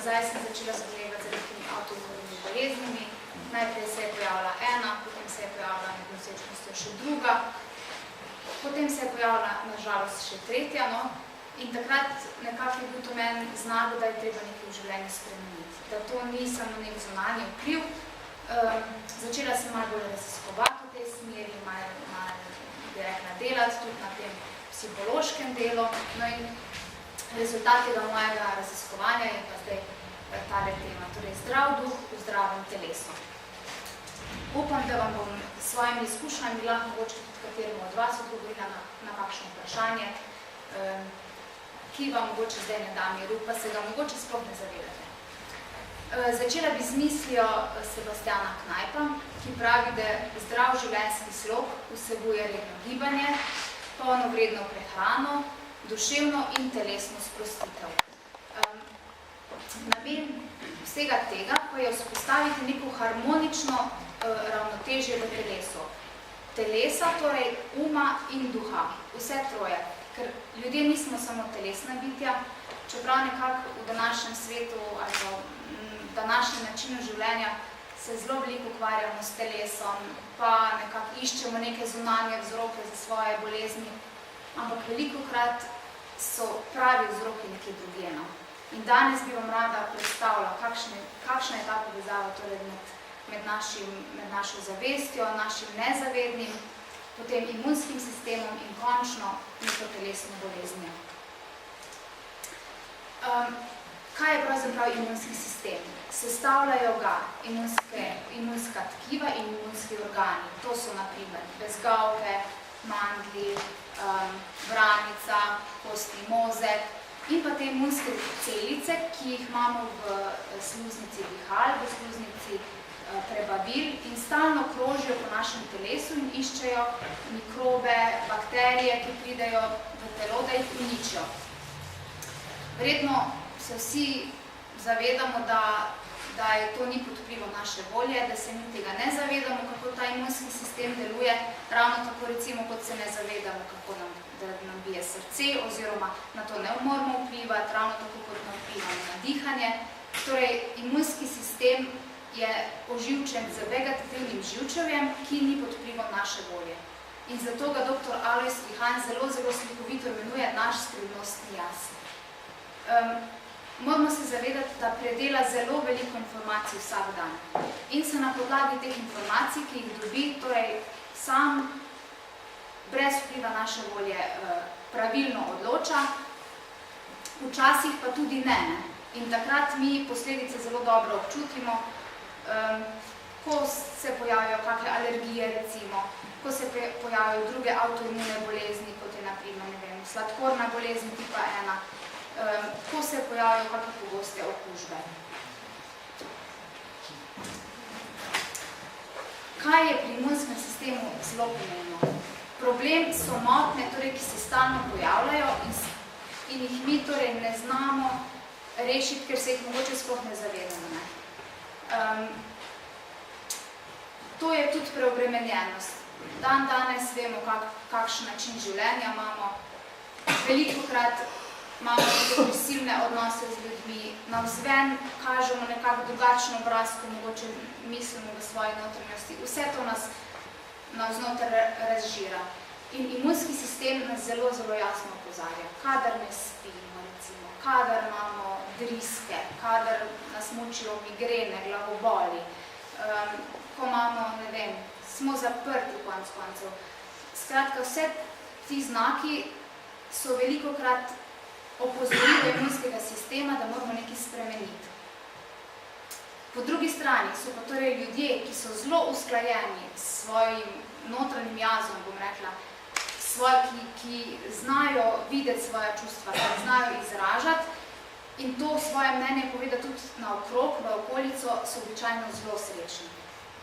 nazaj sem začela zbolevati z nekimi avtoimunskimi boleznimi. Najprej se je pojavila ena, potem se je pojavila med nosečnostjo še druga, potem se je pojavila nažalost še tretja, no. In takrat nekako je bil to meni znak, da je treba nekaj v življenju spremeniti. Da to ni samo nek zunanji vpliv. Začela sem malo bolj raziskovati v tej smeri, malo bi rekla delati tudi na tem psihološkem delu. No in rezultat tega mojega raziskovanja je pa zdaj tale tema, torej zdrav duh v zdravem telesu. Upam, da vam bom s svojimi izkušnjami lahko mogoče tudi kateremu od vas odgovorila na kakšno vprašanje, ki vam mogoče zdaj ne da miru, pa se ga mogoče sploh ne zavedate. Začela bi z mislijo Sebastiana Knajpa, ki pravi, da zdrav življenjski slog vsebuje redno gibanje, polnovredno prehrano, duševno in telesno sprostitev. Namen vsega tega pa je vzpostaviti neko harmonično ravnotežje v telesu. Telesa, torej uma in duha, vse troje. Ker ljudje nismo samo telesna bitja, čeprav nekako v današnjem svetu ali v današnjem načinu življenja se zelo veliko ukvarjamo s telesom, pa nekako iščemo neke zunanje vzroke za svoje bolezni, ampak velikokrat so pravi vzroki nekje drugje. In danes bi vam rada predstavila, kakšna je ta povezava torej med našo zavestjo, našim nezavednim, potem imunskim sistemom in končno neko telesno boleznijo. Kaj je pravzaprav imunski sistem? Sestavljajo ga imunska tkiva in imunski organi. To so na primer bezgavke, mandlji, vranica, kostni mozeg in pa te imunske celice, ki jih imamo v sluznici dihal, v sluznici prebavil in stalno krožijo po našem telesu in iščejo mikrobe, bakterije, ki pridejo v telo, da jih uničijo. Verjetno se vsi zavedamo, da je to ni pod vplivom naše volje, da se mi tega ne zavedamo, kako ta imunski sistem deluje, ravno tako recimo, kot se ne zavedamo, kako nam bije srce, oziroma na to ne moramo vplivati, ravno tako kot nam vplivamo na dihanje. Torej, imunski sistem je oživčen z vegetativnim živčevjem, ki ni pod vplivom naše volje. In zato ga dr. Alojz Ihan zelo slikovito imenuje naš skrivnostni jaz. Moramo se zavedati, da predela zelo veliko informacij vsak dan. In se na podlagi teh informacij, ki jih dobi, torej sam brez vpliva naše volje pravilno odloča, včasih pa tudi ne. In takrat mi posledice zelo dobro občutimo, ko se pojavijo kakšne alergije, recimo, ko se pojavijo druge avtoimune bolezni, kot je na primer, ne vem, sladkorna bolezen tipa 1, ko se pojavijo kakšne pogoste okužbe. Kaj je pri imunskem sistemu zelo pomembno? Problem so motnje, torej, ki se stalno pojavljajo in jih mi torej ne znamo rešiti, ker se jih mogoče sploh ne zavedamo. To je tudi preobremenjenost. Danes vemo, kakšen način življenja imamo. Velikokrat imamo neke prisilne odnose z ljudmi, navzven kažemo nekako drugačno obraz, ko mogoče mislimo v svoji notranjosti. Vse to nas navznoter razžira. In imunski sistem nas zelo jasno opozarja. Kadar ne spimo, recimo, kadar imamo driske, kadar nas mučijo migrene, glavoboli, ko imamo, ne vem, smo zaprti konec koncev. Skratka, vse ti znaki so velikokrat opozorilo imunskega sistema, da moramo nekaj spremeniti. Po drugi strani so pa torej ljudje, ki so zelo usklajeni s svojim notranjim jazom, bom rekla, ki znajo videti svoja čustva, ki znajo izražati in to svoje mnenje poveda tudi naokrog, v okolico, so običajno zelo srečni.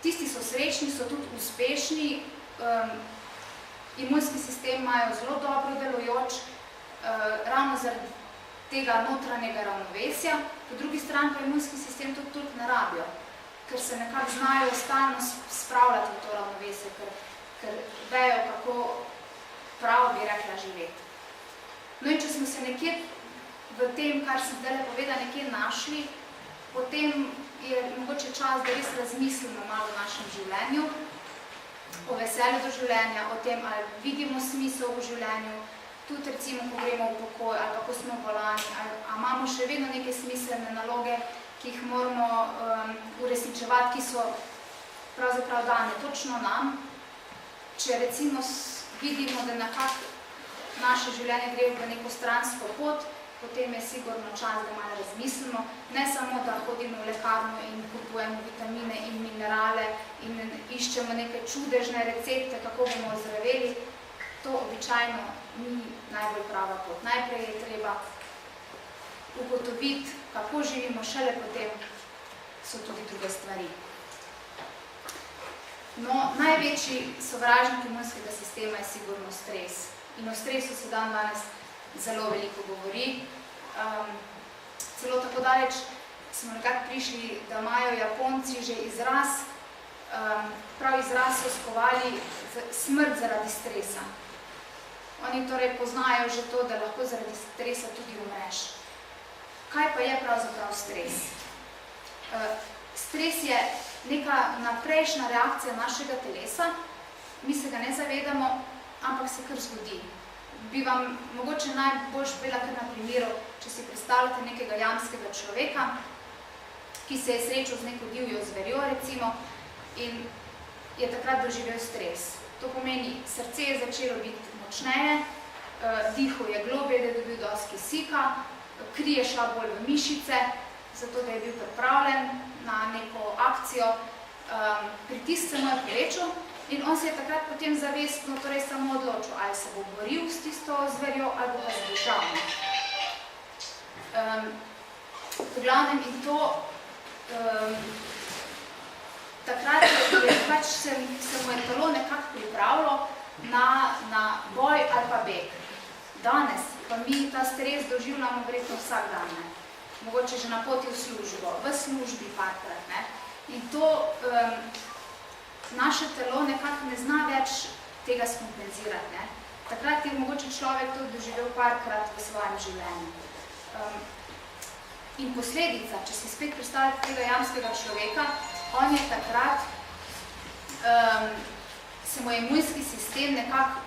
Tisti so srečni, so tudi uspešni, imunski sistem imajo zelo dobro delujoč, ravno zaradi tega notranjega ravnovesja, po drugi strani pa imunski sistem tudi ne rabijo, ker se nekako znajo stalno spravljati v to ravnovesje, ker vejo, kako prav bi rekla živeti. No in če smo se nekje v tem, kar sem zdaj povedala, nekje našli, potem je mogoče čas, da res razmislimo malo o našem življenju, o veselju do življenja, o tem, ali vidimo smisel v življenju, tudi recimo, ko gremo v pokoj, ali pa ko smo bolani, ali imamo še vedno neke smiselne naloge, ki jih moramo uresničevati, ki so pravzaprav dane točno nam. Če recimo vidimo, da nekako naše življenje gre v neko stransko pot, potem je sigurno čas, da malo razmislimo. Ne samo, da hodimo v lekarno in kupujemo vitamine in minerale in iščemo neke čudežne recepte, kako bomo ozdraveli. To običajno ni najbolj prava pot. Najprej je treba ugotoviti, kako živimo, šele potem so tudi druge stvari. No, največji sovražnik imunskega sistema je sigurno stres. In o stresu se danes zelo veliko govori. Celo tako daleč smo nekako prišli, da imajo Japonci že izraz, prav izraz so skovali smrt zaradi stresa. Oni torej poznajo že to, da lahko zaradi stresa tudi umreš. Kaj pa je pravzaprav stres? Stres je neka naprejšnja reakcija našega telesa, mi se ga ne zavedamo, ampak se kar zgodi. Bi vam mogoče najbolj bila kar na primeru, če si predstavljate nekega jamskega človeka, ki se je srečal z neko divjo zverjo, recimo, in je takrat doživel stres. To pomeni, srce je začelo biti močneje, dihal je globje, da je dobil dosti kisika, kri je šla bolj v mišice, zato da je bil pripravljen na neko akcijo, pritisk se mu je povečal in on se je takrat potem zavestno torej samo odločil, ali se bo boril s tisto zverjo, ali bo pa zbežal. V glavnem in to, takrat je pač se mu je telo nekako pripravilo na boj ali pa beg. Danes pa mi ta stres doživljamo verjetno vsak dan, ne? Mogoče že na poti v službo, v službi parkrat, ne? In to naše telo nekako ne zna več tega skompenzirati, ne? Takrat je mogoče človek to doživel parkrat v svojem življenju. In posledica, če si spet predstavljate tega jamskega človeka, on je takrat, se mu je imunski sistem nekako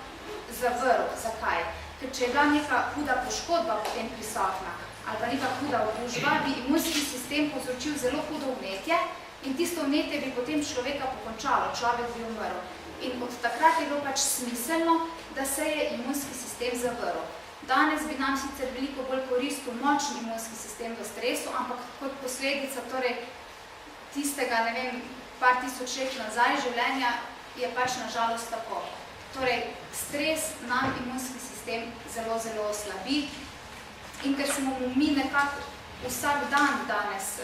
zavrl. Zakaj? Ker če je bila neka huda poškodba potem prisotna, ali pa neka huda okužba, bi imunski sistem povzročil zelo hudo vnetje in tisto vnetje bi potem človeka pokončalo, človek bi umrl. In od takrat je bilo pač smiselno, da se je imunski sistem zavrl. Danes bi nam sicer veliko bolj koristil močni imunski sistem v stresu, ampak kot posledica torej tistega, ne vem, par tisoč let nazaj življenja je pač na žalost tako. Torej, stres nam imunski sistem zelo, zelo oslabi in ker smo mi nekako vsak dan danes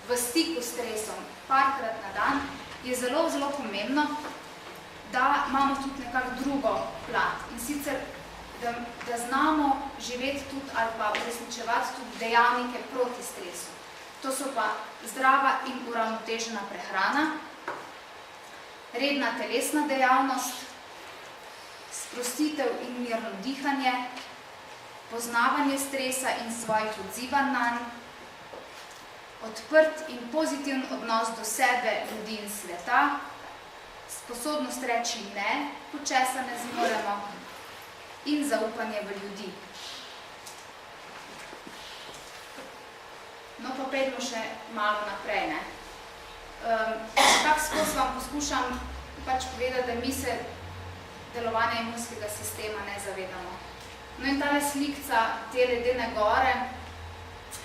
v stiku s stresom, parkrat na dan, je zelo, zelo pomembno, da imamo tudi nekako drugo plat. In sicer, da znamo živeti tudi ali pa uresničevati tudi dejavnike proti stresu. To so pa zdrava in uravnotežena prehrana, redna telesna dejavnost, sprostitev in mirno dihanje, poznavanje stresa in svojih odzivanj nanj, odprt in pozitiven odnos do sebe, ljudi in sveta, sposobnost reči ne, ko česa ne zmoremo, in zaupanje v ljudi. No, pa pojdimo še malo naprej, ne. Tako skozi vam poskušam pač povedati, da mi se delovanja imunskega sistema ne zavedamo. No in tale slikca te ledene gore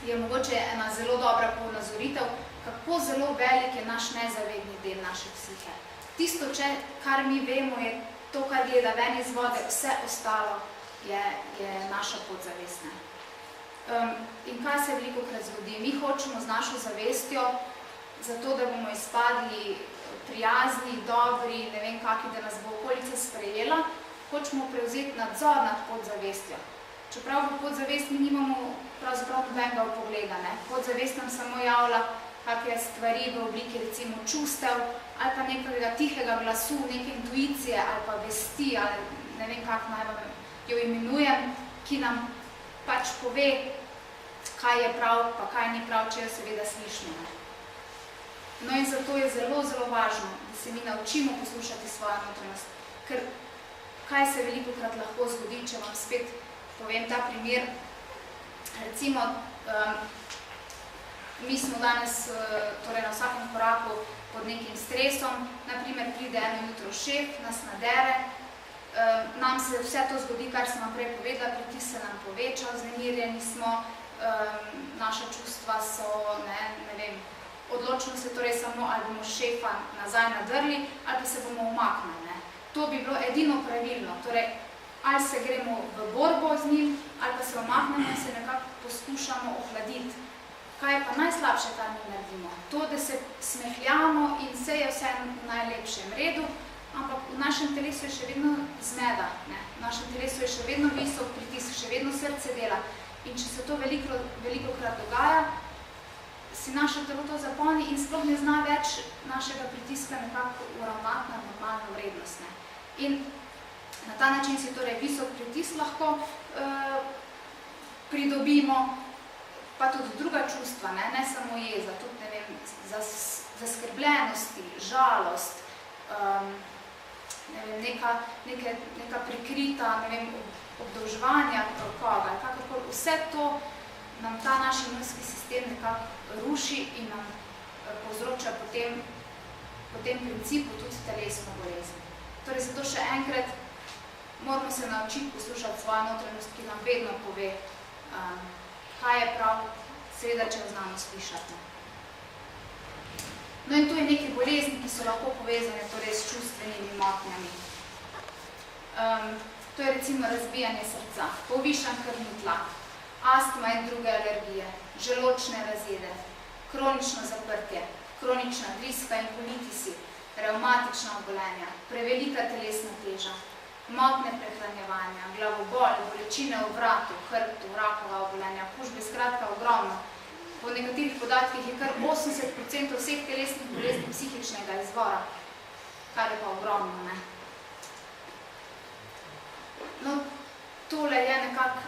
je mogoče ena zelo dobra ponazoritev, kako zelo velik je naš nezavedni del naše psihe. Tisto, kar mi vemo, je to, kar gleda ven iz vode, vse ostalo je naša podzavestna. In kaj se velikokrat zgodi? Mi hočemo z našo zavestjo, zato da bomo izpadli prijazni, dobri, ne vem kaki, da nas bo okolica sprejela, hočemo prevzeti nadzor nad podzavestjo. Čeprav v podzavest mi nimamo pravzaprav nobenega vpogleda, ne. Podzavest nam samo javlja kakšne stvari v obliki recimo čustev ali pa nekega tihega glasu, neke intuicije ali pa vesti ali ne vem kako naj vam jo imenujem, ki nam pač pove, kaj je prav, pa kaj ni prav, če jo seveda slišimo. No in zato je zelo, zelo važno, da se mi naučimo poslušati svojo notranjost. Ker kaj se velikokrat lahko zgodi, če vam spet povem ta primer. Recimo, mi smo danes torej na vsakem koraku pod nekim stresom, naprimer pride eno jutro šef, nas nadere, nam se vse to zgodi, kar sem vam prej povedala, pritisk se nam poveča, vznemirjeni smo, naša čustva so, ne vem, odločimo se torej samo, ali bomo šefa nazaj nadrli, ali pa se bomo umaknili. To bi bilo edino pravilno, torej ali se gremo v borbo z njim, ali pa se umaknemo in se nekako poskušamo ohladiti. Kaj je pa najslabše, kar mi naredimo? To, da se smehljamo in vse je vse v najlepšem redu, ampak v našem telesu je še vedno zmeda, v našem telesu je še vedno visok pritisk, še vedno srce dela. In če se to velikokrat dogaja, si naše telo to zapolni in sploh ne zna več našega pritiska nekako uravnati na normalno vrednost. In na ta način si torej visok pritisk lahko pridobimo, pa tudi druga čustva, ne samo jeza, tudi, ne vem, zaskrbljenosti, žalost, ne vem, neka prikrita, ne vem, obdolževanja koga, kakorkoli, vse to nam ta naš imunski sistem nekako ruši in nam povzroča po tem principu tudi telesno bolezen. Torej, zato še enkrat moramo se naučiti poslušati svojo notranjost, ki nam vedno pove, kaj je prav, seveda, če jo znamo slišati. No in tu je nekaj bolezni, ki so lahko povezane torej s čustvenimi motnjami. To je recimo razbijanje srca, povišan krvni tlak, astma in druge alergije, želodčne razjede, kronično zaprtje, kronična driska in kolitisi, revmatična obolenja, prevelika telesna teža, motnje prehranjevanja, glavobol, bolečine v vratu, hrbtu, rakava obolenja, kužbe, skratka ogromno. Po nekaterih podatkih je kar 80% vseh telesnih bolezni psihičnega izvora, kar je pa ogromno, ne. No, tole je nekako,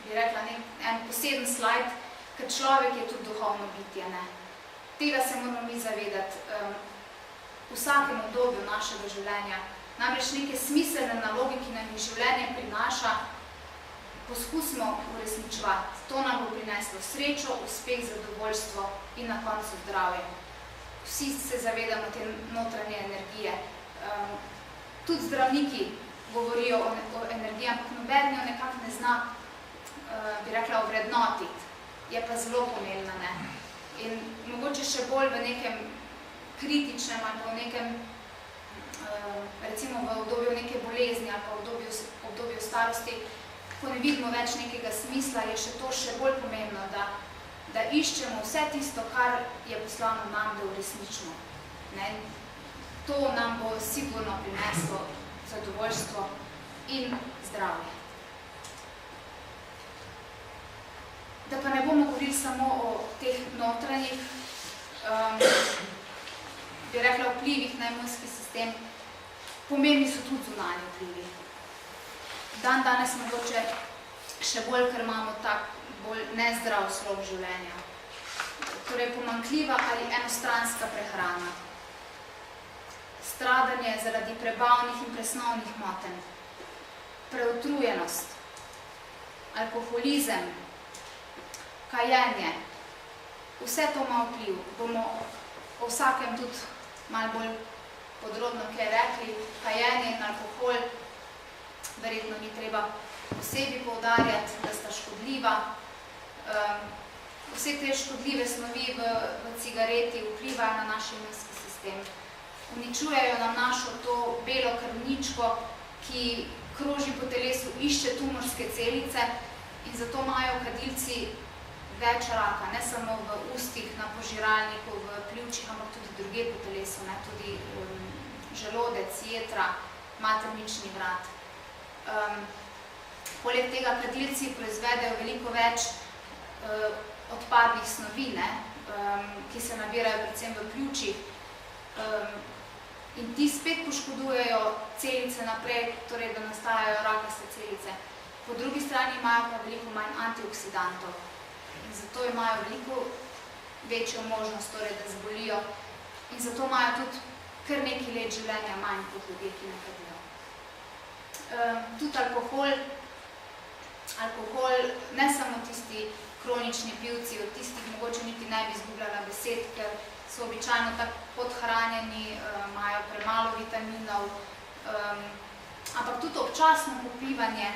bi rekla, en poseben slajd, ker človek je tudi duhovno bitje, ne. Tega se moramo mi zavedati v vsakem obdobju našega življenja. Namreč neke smiselne naloge, ki nam jih življenje prinaša, poskusimo uresničevati. To nam bo prineslo srečo, uspeh, zadovoljstvo in na koncu zdravje. Vsi se zavedamo te notranje energije. Tudi zdravniki govorijo o energiji, ampak noben jo nekako ne zna, bi rekla, ovrednotiti. Je pa zelo pomembna, ne. In mogoče še bolj v nekem kritičnem ali pa v nekem, recimo v obdobju neke bolezni ali pa v obdobju starosti, ko ne vidimo več nekega smisla, je še to še bolj pomembno, da iščemo vse tisto, kar je poslano nam, da uresničimo. To nam bo sigurno prineslo zadovoljstvo in zdravje. Da pa ne bomo govorili samo o teh notranjih, bi rekla, vplivih na imunski sistem, pomembni so tudi zunanji vplivi. Danes mogoče še bolj, ker imamo tak bolj nezdrav slog življenja. Torej, pomanjkljiva ali enostranska prehrana, stradanje zaradi prebavnih in presnovnih motenj, preutrujenost, alkoholizem, kajenje, vse to ima vpliv. Bomo o vsakem tudi malo bolj podrobno kaj rekli. Kajenje in alkohol, verjetno ni treba posebej poudarjati, da sta škodljiva. Vse te škodljive snovi v cigareti vplivajo na naš imunski sistem. Uničujejo nam našo to belo krvničko, ki kroži po telesu, išče tumorske celice in zato imajo kadilci več raka, ne samo v ustih, na požiralniku, v pljučih, ampak tudi drugje po telesu, ne, tudi želodec, jetra, maternični vrat. Poleg tega kadilci proizvedejo veliko več odpadnih snovi, ne, ki se nabirajo predvsem v pljučih in ti spet poškodujejo celice naprej, torej da nastajajo rakaste celice. Po drugi strani imajo pa veliko manj antioksidantov in zato imajo veliko večjo možnost, torej, da zbolijo in zato imajo tudi kar nekaj let življenja manj kot ljudje, ki ne kadijo. Tudi alkohol, ne samo tisti kronični pivci, od tistih mogoče niti ne bi izgubljala besed, ker so običajno tako podhranjeni, imajo premalo vitaminov, ampak tudi občasno popivanje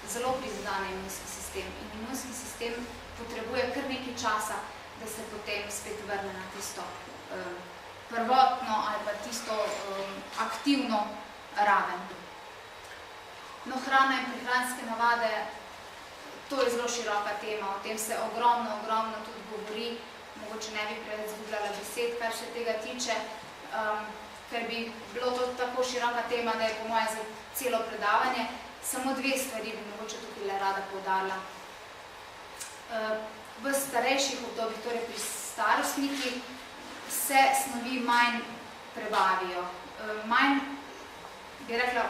zelo prizadene imunski sistem in imunski sistem potrebuje kar nekaj časa, da se potem spet vrne na tisto prvotno ali pa tisto aktivno raven. No, hrana in prehranske navade, to je zelo široka tema, o tem se ogromno tudi govori, mogoče ne bi preveč izgubljala besed, kar se tega tiče, ker bi bilo to tako široka tema, da je po moje za celo predavanje. Samo dve stvari bi mogoče tukaj le rada poudarila. V starejših obdobjih, torej pri starostnikih, se snovi manj prebavijo. Manj, bi rekla,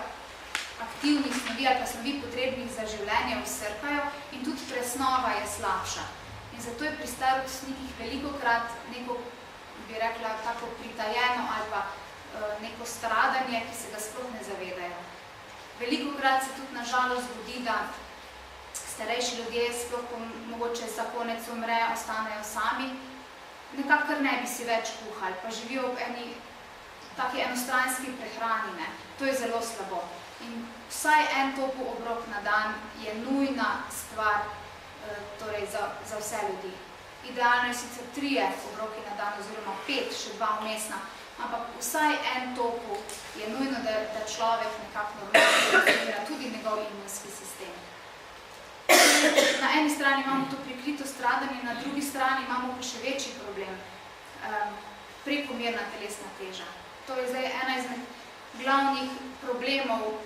aktivnih snovi ali pa snovi potrebnih za življenje vsrkajo in tudi presnova je slabša. In zato je pri starostnikih velikokrat neko, bi rekla, tako pritajeno ali pa neko stradanje, ki se ga sploh ne zavedajo. Velikokrat se tudi na žalost zgodi, da starejši ljudje sploh mogoče za konec umre, ostanejo sami, nekako kar ne bi si več kuhali, pa živijo v eni taki enostranski prehrani. To je zelo slabo. In vsaj en topel obrok na dan je nujna stvar torej za vse ljudi. Idealno je sicer 3 obroki na dan oziroma 5, še 2 vmesna, ampak vsaj en topel je nujno, da človek nekako normalno funkcionira tudi njegov imunski sistem. Na eni strani imamo to prikrito stradanje, na drugi strani imamo pa še večji problem, prekomerna telesna teža. To je zdaj ena izmed glavnih problemov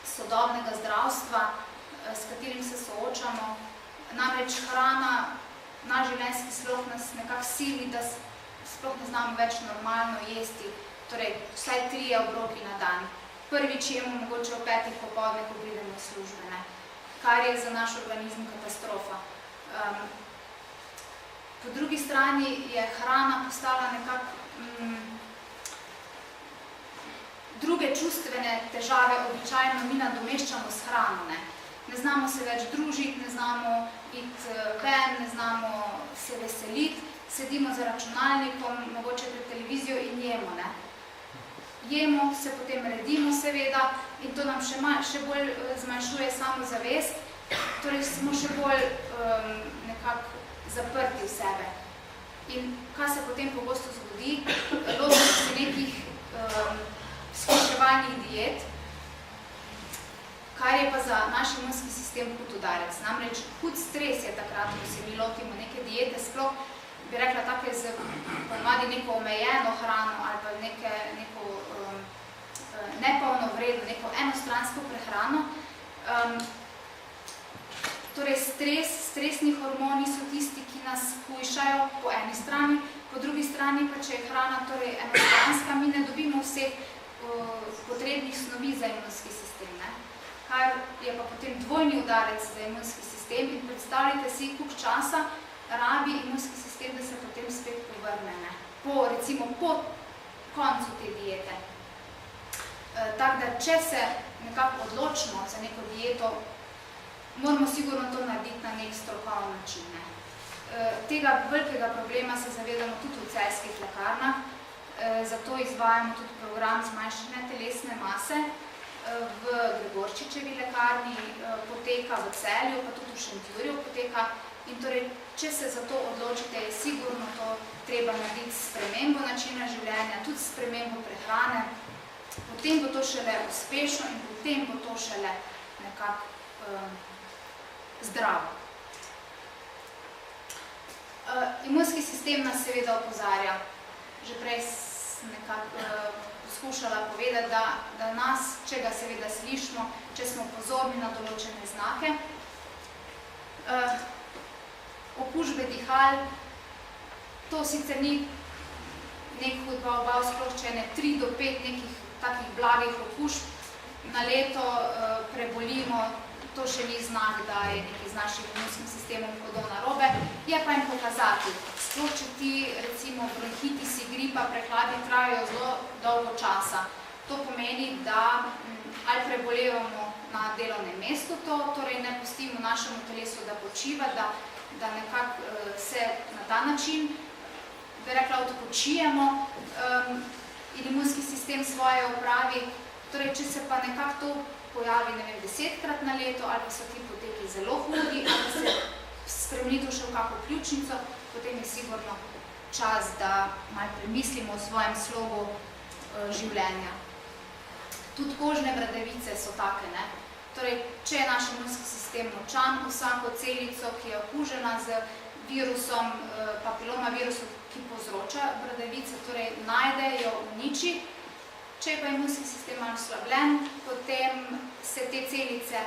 sodobnega zdravstva, s katerim se soočamo. Namreč hrana, naš življenjski slog nas nekako sili, da sploh ne znamo več normalno jesti, torej vsaj 3 obroki na dan. Prvič jemo mogoče ob 5 popoldne, ko pridemo iz službe, kar je za naš organizem katastrofa. Po drugi strani je hrana postala nekako druge čustvene težave običajno mi nadomeščamo s hrano. Ne znamo se več družiti, ne znamo iti ven, ne znamo se veseliti, sedimo za računalnikom, mogoče pred televizijo in jemo. Jemo, se potem redimo seveda in to nam še bolj zmanjšuje samozavest, torej smo še bolj nekako zaprti v sebe. In kaj se potem pogosto zgodi? Lotimo se nekih skuševalnih diet, kar je pa za naš imunski sistem hud udarec. Namreč hud stres je takrat, ko se mi lotimo neke diete, sploh bi rekla take z ponavadi neko omejeno hrano ali pa neko nepolno vredno, neko enostransko prehrano. Torej stresni hormoni so tisti, ki nas hujšajo po eni strani, po drugi strani pa, če je hrana torej enostranska, mi ne dobimo vseh potrebnih snovi za imunski sistem, kar je pa potem dvojni udarec za imunski sistem in predstavljajte si, koliko časa rabi imunski sistem, da se potem spet povrne, recimo po koncu te diete. Tako da, če se nekako odločimo za neko dieto, moramo sigurno to narediti na nek strokoven način. Tega velikega problema se zavedamo tudi v celjskih lekarnah, zato izvajamo tudi program zmanjšanja telesne mase. V Gregorčičevi lekarni poteka, v Celju, pa tudi v Šentjurju poteka. In torej, če se za to odločite, je sigurno to treba narediti s spremembo načina življenja, tudi s spremembo prehrane. Potem bo to šele uspešno in potem bo to šele nekako zdravo. Imunski sistem nas seveda opozarja. Že prej sem nekako poskušala povedati, da nas, če ga seveda slišimo, če smo pozorni na določene znake, okužbe dihal, to sicer ni nek hud sploh, če ne 3 do 5 nekih takih blagih okužb na leto prebolimo to še ni znak, da je nekaj z našim imunskim sistemom hudo narobe, je pa en pokazatelj. Sploh, če ti, recimo, bronhitisi, gripa, prehladi trajajo zelo dolgo časa. To pomeni, da ali prebolevamo na delovnem mestu to, torej ne pustimo našemu telesu, da počiva, da nekako se na ta način, bi rekla, odpočijemo in imunski sistem svoje opravi. Torej, če se pa nekako to pojavi, ne vem, 10-krat na leto, ali pa so ti poteki zelo hudi, ali pa se spremeni to še v kako pljučnico, potem je sigurno čas, da malo premislimo o svojem slogu življenja. Tudi kožne bradavice so take, ne? Torej, če je naš imunski sistem močan, vsako celico, ki je okužena z virusom, papiloma virusom, ki povzroča bradavice, torej najde, jo uniči. Če je pa imunski sistem malo slabljen, potem se te celice,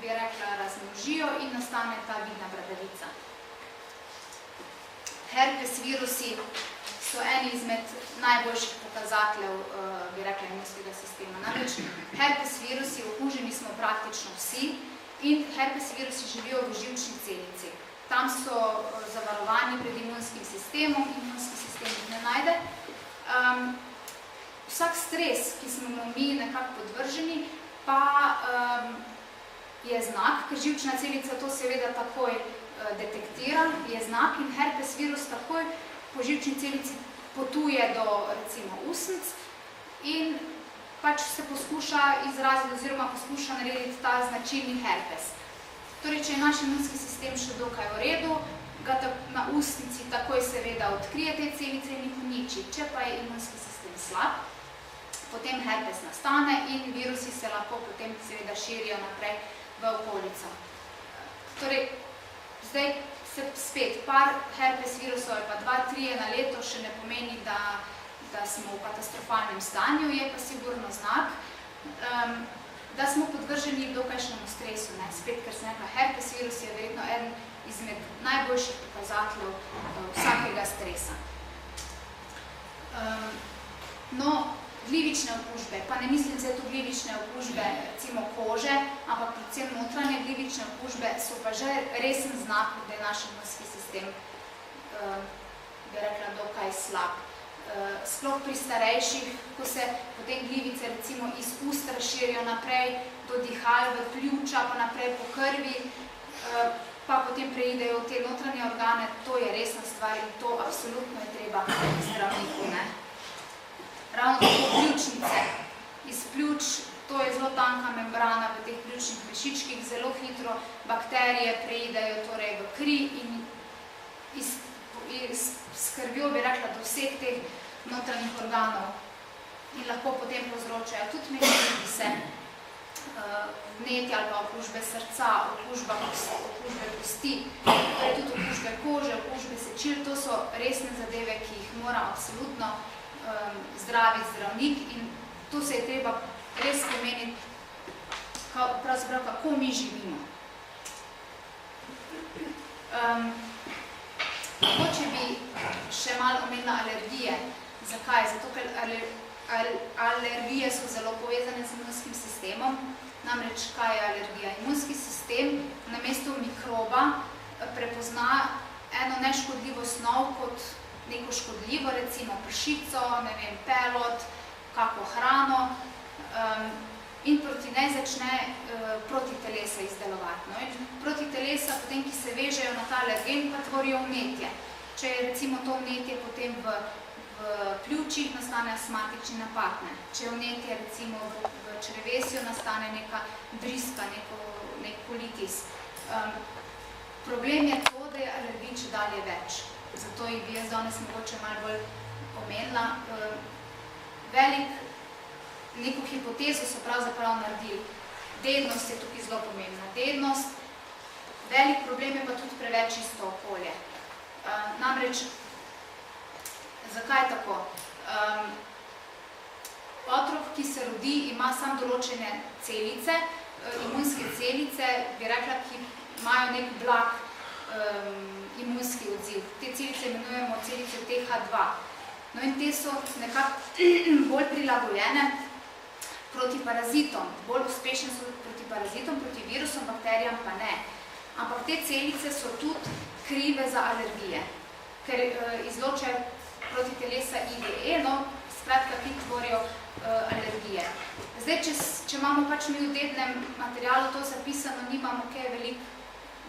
bi rekla, razmnožijo in nastane ta vidna bradavica. Herpes virusi so eni izmed najboljših pokazateljev, bi rekla, imunskega sistema. Namreč herpes virusi, okuženi smo praktično vsi in herpes virusi živijo v živčni celici. Tam so zavarovani pred imunskim sistemom, imunski sistem jih ne najde. Vsak stres, ki smo mu mi nekako podvrženi, pa je znak, ker živčna celica to seveda takoj detektira, je znak in herpes virus takoj po živčni celici potuje do, recimo, usnc in pač se poskuša izraziti oziroma poskuša narediti ta značilni herpes. Torej, če je naš imunski sistem še dokaj v redu, ga na usnici takoj seveda odkrije te celice in jih uniči. Če pa je imunski sistem slab, potem herpes nastane in virusi se lahko potem seveda širijo naprej v okolico. Torej, zdaj se spet par herpes virusov ali pa 2-3 na leto še ne pomeni, da smo v katastrofalnem stanju, je pa sigurno znak, da smo podvrženi dokajšnjemu stresu. Spet, ker sem rekla, herpes virus je verjetno eden izmed najboljših pokazateljev vsakega stresa. No, glivične okužbe, pa ne mislim se tu glivične okužbe, recimo kože, ampak predvsem notranje glivične okužbe so pa že resen znak, da je naš imunski sistem, bi rekla, dokaj slab. Sploh pri starejših, ko se potem glivice recimo iz ust razširijo naprej do dihal, v pljuča, pa naprej po krvi, pa potem preidejo v te notranje organe, to je resna stvar in to absolutno je treba zdravniku, ne? Ravno tako pljučnice. Iz pljuč, to je zelo tanka membrana v teh pljučnih mešičkih, zelo hitro bakterije preidejo torej v kri in s krvjo, bi rekla, do vseh teh notranjih organov in lahko potem povzročajo tudi meningitise, vnetja ali pa okužbe srca, okužbe kosti, torej tudi okužbe kože, okužbe sečil, to so resne zadeve, ki jih mora absolutno zdraviti zdravnik in to se je treba res pomeniti, pravzaprav kako mi živimo. Mogoče bi še malo omenila alergije. Zakaj? Zato, ker alergije so zelo povezane z imunskim sistemom. Namreč, kaj je alergija? Imunski sistem namesto mikroba prepozna eno neškodljivo snov kot neko škodljivo, recimo pršico, ne vem, pelod, kako hrano in proti njej začne protitelesa izdelovati. No? Protitelesa, potem, ki se vežejo na ta alergen, pa tvorijo vnetje. Če je recimo to vnetje potem v pljučih, nastane astmatični napad. Če je vnetje recimo v črevesju, nastane neka driska, nek kolitis. Problem je to, da je alergij čedalje več. Zato jih bi jaz danes mogoče malo bolj omenila. Neko hipotezo so pravzaprav naredili. Dednost je tukaj zelo pomembna. Dednost, velik problem je pa tudi preveč čisto okolje. Namreč, zakaj tako? Otrok, ki se rodi, ima samo določene celice, imunske celice, bi rekla, ki imajo nek blag imunski odziv. Te celice imenujemo celice TH2. No in te so nekako bolj prilagojene proti parazitom, bolj uspešne so proti proti parazitom, proti virusom, bakterijam pa ne. Ampak te celice so tudi krive za alergije, ker izločajo proti telesa IgE, no, skratka, ki tvorijo alergije. Zdaj, če imamo pač mi v dednem materialu to zapisano, nimamo kaj veliko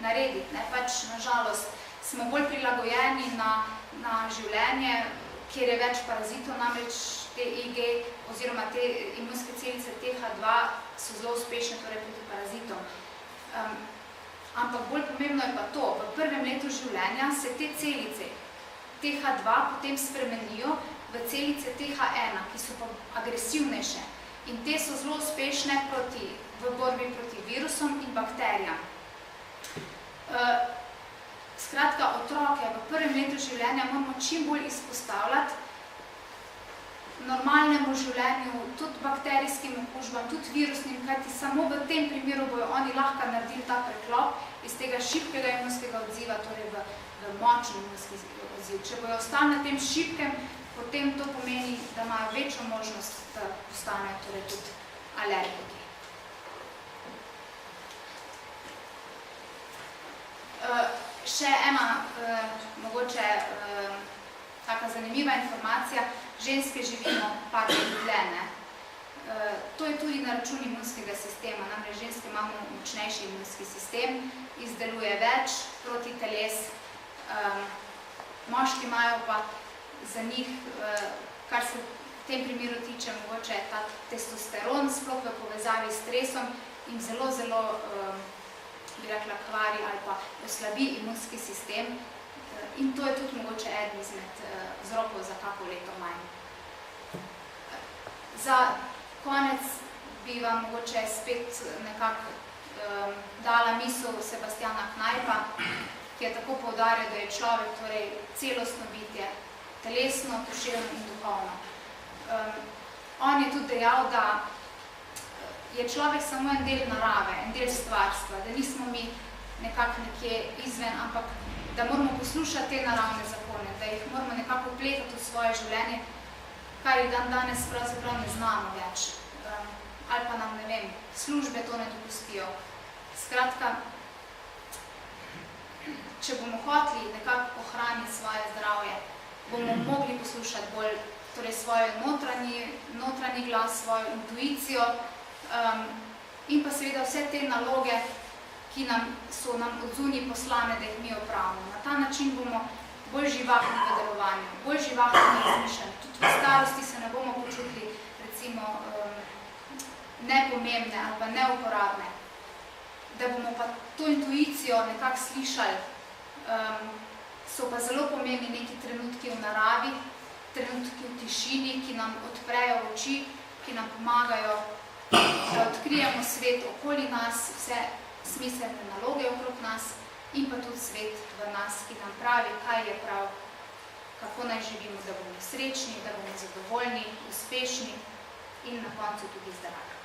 narediti, ne, pač nažalost smo bolj prilagojeni na življenje, kjer je več parazitov, namreč te IG oziroma te imunske celice TH2 so zelo uspešne torej proti parazitom. Ampak bolj pomembno je pa to, v prvem letu življenja se te celice TH2 potem spremenijo v celice TH1, ki so pa agresivnejše. In te so zelo uspešne v borbi proti virusom in bakterijam. Skratka, otroke v prvem letu življenja moramo čim bolj izpostavljati normalnemu življenju, tudi bakterijskim okužbam, tudi virusnim, kajti samo v tem primeru bojo oni lahko naredili ta preklop iz tega šibkega imunskega odziva, torej v močni imunski odziv. Če bojo ostali na tem šibkem, potem to pomeni, da imajo večjo možnost, da postanejo torej tudi alergiki. Še ena mogoče taka zanimiva informacija, ženske živimo pač dlje. To je tudi na račun imunskega sistema, namreč ženske imamo močnejši imunski sistem, izdeluje več proti teles, moški imajo pa za njih, kar se v tem primeru tiče, mogoče ta testosteron, sploh v povezavi s stresom in zelo, bi rekla, kvari ali pa oslabi imunski sistem. In to je tudi mogoče eden izmed vzrokov za kako leto manj. Za konec bi vam mogoče spet nekako dala misel Sebastiana Knajpa, ki je tako poudaril, da je človek torej celostno bitje, telesno, duševno in duhovno. On je tudi dejal, da je človek samo en del narave, en del stvarstva, da nismo mi nekako nekje izven, ampak da moramo poslušati te naravne zakone, da jih moramo nekako vpletati v svoje življenje, kar jih danes pravzaprav ne znamo več. Ali pa nam, ne vem, službe to ne dopustijo. Skratka, če bomo hoteli nekako ohraniti svoje zdravje, bomo mogli poslušati bolj torej svoj notranji glas, svojo intuicijo in pa seveda vse te naloge, ki so nam od zunaj poslane, da jih mi opravimo. Na ta način bomo bolj živahni v delovanju, bolj živahni v razmišljanju. Tudi v starosti se ne bomo počutili, recimo, nepomembne ali pa neuporabne. Da bomo pa to intuicijo nekako slišali, so pa zelo pomembni neki trenutki v naravi, trenutki v tišini, ki nam odprejo oči, ki nam pomagajo, da odkrijemo svet okoli nas, vse smiselne naloge okrog nas in pa tudi svet v nas, ki nam pravi, kaj je prav, kako naj živimo, da bomo srečni, da bomo zadovoljni, uspešni in na koncu tudi zdravi.